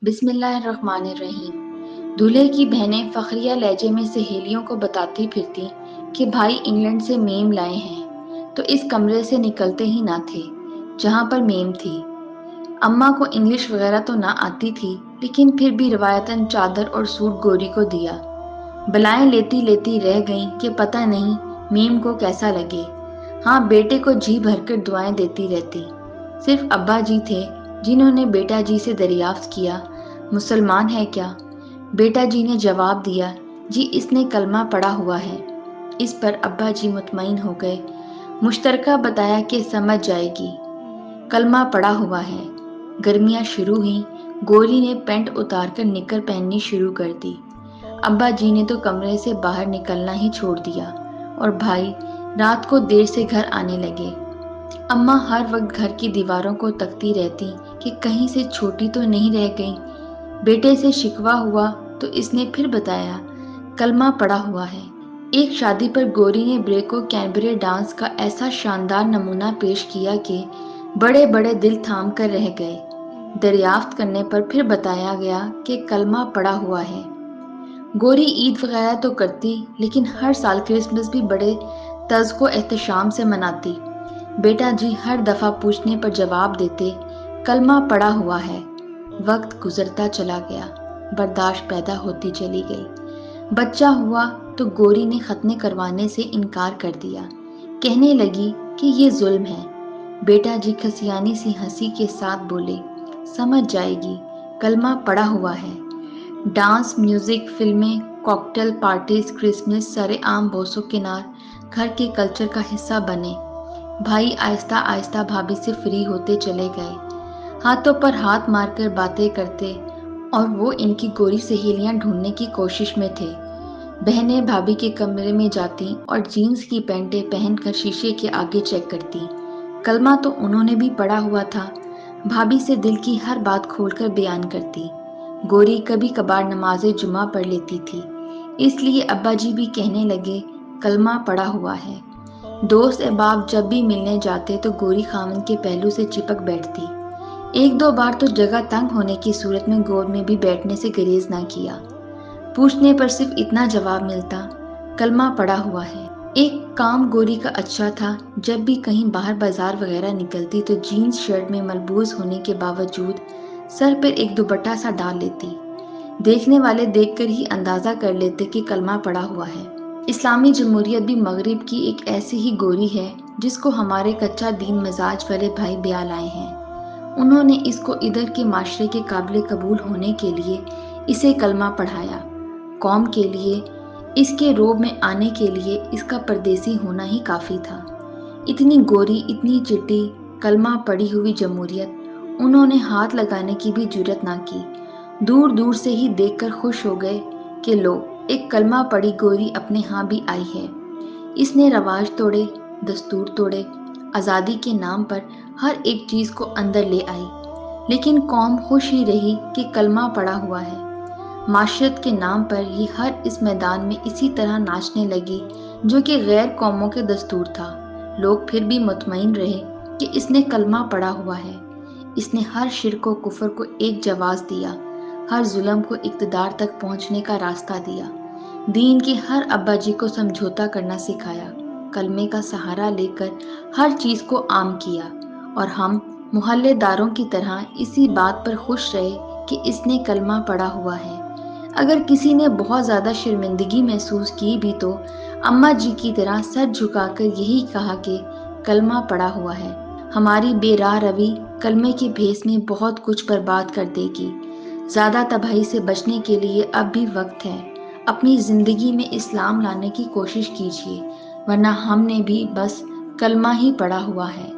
بسم اللہ الرحمن الرحیم۔ دولہے کی بہنیں فخریہ لہجے میں سہیلیوں کو بتاتی پھرتی کہ بھائی انگلینڈ سے میم لائے ہیں، تو اس کمرے سے نکلتے ہی نہ تھے جہاں پر میم تھی۔ اماں کو انگلش وغیرہ تو نہ آتی تھی، لیکن پھر بھی روایتاً چادر اور سوٹ گوری کو دیا۔ بلائیں لیتی لیتی رہ گئیں کہ پتہ نہیں میم کو کیسا لگے۔ ہاں، بیٹے کو جی بھر کر دعائیں دیتی رہتی۔ صرف ابا جی تھے جنہوں نے بیٹا جی سے دریافت کیا، مسلمان ہے کیا؟ بیٹا جی نے جواب دیا، جی اس نے کلمہ پڑھا ہوا ہے۔ اس پر ابا جی مطمئن ہو گئے۔ مشترکہ بتایا کہ سمجھ جائے گی، کلمہ پڑھا ہوا ہے۔ گرمیاں شروع ہوئیں، گوری نے پینٹ اتار کر نکر پہننی شروع کر دی۔ ابا جی نے تو کمرے سے باہر نکلنا ہی چھوڑ دیا اور بھائی رات کو دیر سے گھر آنے لگے۔ اماں ہر وقت گھر کی دیواروں کو تکتی رہتی کہ کہیں سے چھوٹی تو نہیں رہ گئیں۔ بیٹے سے شکوہ ہوا تو اس نے پھر بتایا، کلمہ پڑھا ہوا ہے۔ ایک شادی پر گوری نے بریکو کینبرے ڈانس کا ایسا شاندار نمونہ پیش کیا کہ بڑے بڑے دل تھام کر رہ گئے۔ دریافت کرنے پر پھر بتایا گیا کہ کلمہ پڑھا ہوا ہے۔ گوری عید وغیرہ تو کرتی، لیکن ہر سال کرسمس بھی بڑے طرز و احتشام سے مناتی۔ بیٹا جی ہر دفعہ پوچھنے پر جواب دیتے، کلمہ پڑھا ہوا ہے۔ وقت گزرتا چلا گیا، برداشت پیدا ہوتی چلی گئی۔ بچہ ہوا تو گوری نے ختنے کروانے سے انکار کر دیا، کہنے لگی کہ یہ ظلم ہے۔ بیٹا جی کھسیانی سی ہنسی کے ساتھ بولے، سمجھ جائے گی، کلمہ پڑھا ہوا ہے۔ ڈانس، میوزک، فلمیں، کاکٹیل پارٹیز، کرسمس سرے عام بوسو کنار گھر کے کلچر کا حصہ بنے۔ بھائی آہستہ آہستہ بھابھی سے فری ہوتے چلے گئے، ہاتھوں پر ہاتھ مار کر باتیں کرتے، اور وہ ان کی گوری سہیلیاں ڈھونڈنے کی کوشش میں تھے۔ بہنیں بھابھی کے کمرے میں جاتی اور جینز کی پینٹیں پہن کر شیشے کے آگے چیک کرتی۔ کلمہ تو انہوں نے بھی پڑھا ہوا تھا۔ بھابھی سے دل کی ہر بات کھول کر بیان کرتی۔ گوری کبھی کبھار نماز جمعہ پڑھ لیتی تھی، اس لیے ابا جی بھی کہنے لگے، کلمہ پڑھا ہوا ہے۔ دوست احباب جب بھی ملنے جاتے تو گوری خاوند کے پہلو سے چپک بیٹھتی۔ ایک دو بار تو جگہ تنگ ہونے کی صورت میں گود میں بھی بیٹھنے سے گریز نہ کیا۔ پوچھنے پر صرف اتنا جواب ملتا، کلمہ پڑھا ہوا ہے۔ ایک کام گوری کا اچھا تھا، جب بھی کہیں باہر بازار وغیرہ نکلتی تو جینز شرٹ میں ملبوس ہونے کے باوجود سر پر ایک دوپٹہ سا ڈال لیتی۔ دیکھنے والے دیکھ کر ہی اندازہ کر لیتے کہ کلمہ پڑھا ہوا ہے۔ اسلامی جمہوریت بھی مغرب کی ایک ایسی ہی گوری ہے جس کو ہمارے کچا دین مزاج والے بھائی بیاہ لائے ہیں۔ انہوں نے اس کو ادھر کے معاشرے کے قابل قبول ہونے کے لیے اسے کلمہ پڑھایا۔ قوم کے لیے، اس کے روب میں آنے کے لیے اس کا پردیسی ہونا ہی کافی تھا۔ اتنی گوری، اتنی چٹی، کلمہ پڑھی ہوئی جمہوریت انہوں نے ہاتھ لگانے کی بھی جرات نہ کی۔ دور دور سے ہی دیکھ کر خوش ہو گئے کہ لو، ایک کلمہ پڑھی گوری اپنے ہاں بھی آئی ہے۔ اس نے رواج توڑے، دستور توڑے، آزادی کے نام پر ہر ایک چیز کو اندر لے آئی، لیکن قوم خوش ہی رہی کہ کلمہ پڑھا ہوا ہے۔ معاشرت کے نام پر یہ ہر اس میدان میں اسی طرح ناچنے لگی جو کہ غیر قوموں کے دستور تھا۔ لوگ پھر بھی مطمئن رہے کہ اس نے کلمہ پڑھا ہوا ہے۔ اس نے ہر شرک و کفر کو ایک جواز دیا، ہر ظلم کو اقتدار تک پہنچنے کا راستہ دیا، دین کے ہر ابا جی کو سمجھوتا کرنا سکھایا، کلمے کا سہارا لے کر ہر چیز کو عام کیا، اور ہم محلے داروں کی طرح اسی بات پر خوش رہے کہ اس نے کلمہ پڑھا ہوا ہے۔ اگر کسی نے بہت زیادہ شرمندگی محسوس کی بھی تو اماں جی کی طرح سر جھکا کر یہی کہا کہ کلمہ پڑھا ہوا ہے۔ ہماری بے راہ روی کلمے کے بھیس میں بہت کچھ برباد کر دے گی۔ زیادہ تباہی سے بچنے کے لیے اب بھی وقت ہے۔ اپنی زندگی میں اسلام لانے کی کوشش کیجیے، ورنہ ہم نے بھی بس کلمہ ہی پڑھا ہوا ہے۔